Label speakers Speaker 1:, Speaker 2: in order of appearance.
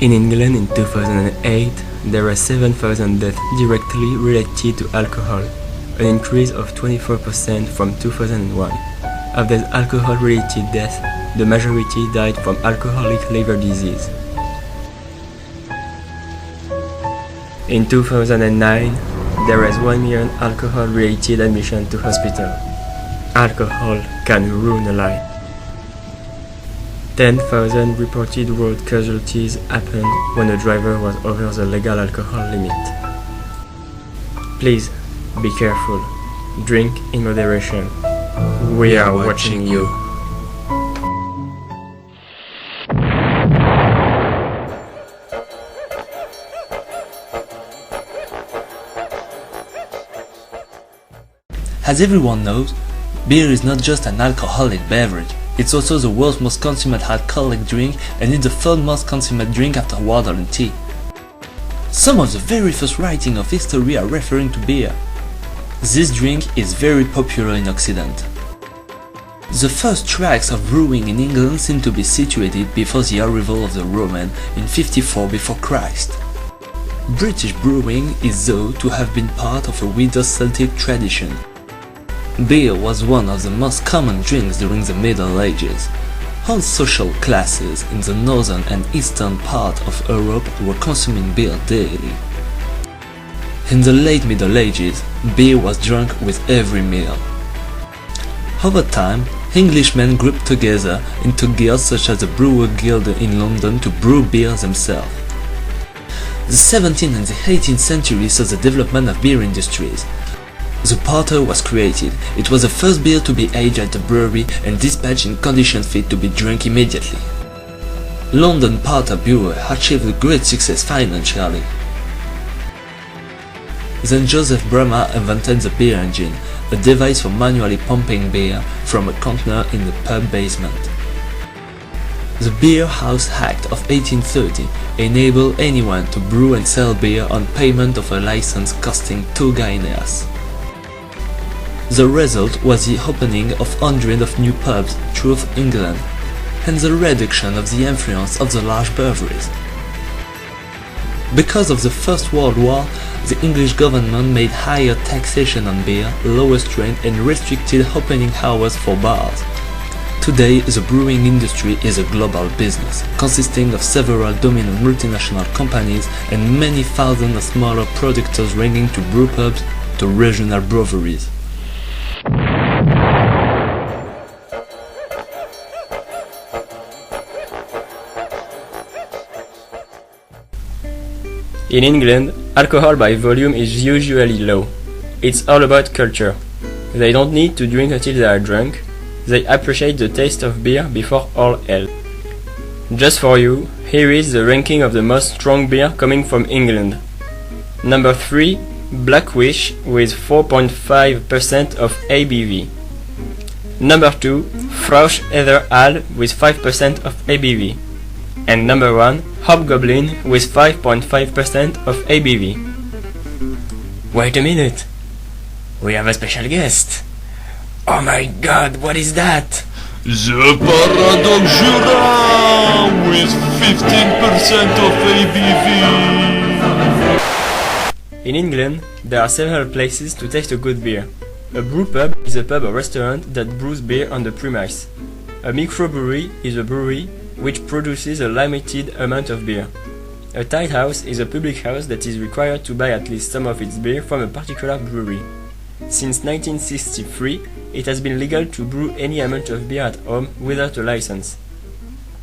Speaker 1: In England in 2008, there were 7,000 deaths directly related to alcohol, an increase of 24% from 2001. Of these alcohol-related deaths, the majority died from alcoholic liver disease. In 2009, there was 1 million alcohol-related admissions to hospital. Alcohol can ruin a life. 10,000 reported road casualties happened when a driver was over the legal alcohol limit. Please, be careful. Drink in moderation. We are watching you.
Speaker 2: As everyone knows, beer is not just an alcoholic beverage, it's also the world's most consumed alcoholic drink and it's the third most consumed drink after water and tea. Some of the very first writings of history are referring to beer. This drink is very popular in Occident. The first tracks of brewing in England seem to be situated before the arrival of the Roman in 54 before Christ. British brewing is thought to have been part of a wider Celtic tradition. Beer was one of the most common drinks during the Middle Ages. All social classes in the northern and eastern part of Europe were consuming beer daily. In the late Middle Ages, beer was drunk with every meal. Over time, Englishmen grouped together into guilds such as the Brewer Guild in London to brew beer themselves. The 17th and the 18th centuries saw the development of beer industries. The porter was created. It was the first beer to be aged at the brewery and dispatched in conditions fit to be drunk immediately. London porter brewer achieved great success financially. Then Joseph Bremer invented the beer engine, a device for manually pumping beer from a container in the pub basement. The Beer House Act of 1830 enabled anyone to brew and sell beer on payment of a license costing 2 guineas. The result was the opening of hundreds of new pubs throughout England, and the reduction of the influence of the large breweries. Because of the First World War, the English government made higher taxation on beer, lower strain and restricted opening hours for bars. Today, the brewing industry is a global business, consisting of several dominant multinational companies and many thousands of smaller producers ranging to brew pubs to regional breweries.
Speaker 1: In England, alcohol by volume is usually low. It's all about culture. They don't need to drink until they are drunk. They appreciate the taste of beer before all else. Just for you, here is the ranking of the most strong beer coming from England. Number 3, Black Wish with 4.5% of ABV. Number 2, Frausch Heather Ale with 5% of ABV. And number 1, Hobgoblin with 5.5% of ABV. Wait a minute! We have a special guest! Oh my god, what is that?
Speaker 3: The Paradox Johan with 15% of ABV.
Speaker 1: In England, there are several places to taste a good beer. A brew pub is a pub or restaurant that brews beer on the premise. A microbrewery is a brewery which produces a limited amount of beer. A tied house is a public house that is required to buy at least some of its beer from a particular brewery. Since 1963, it has been legal to brew any amount of beer at home without a license.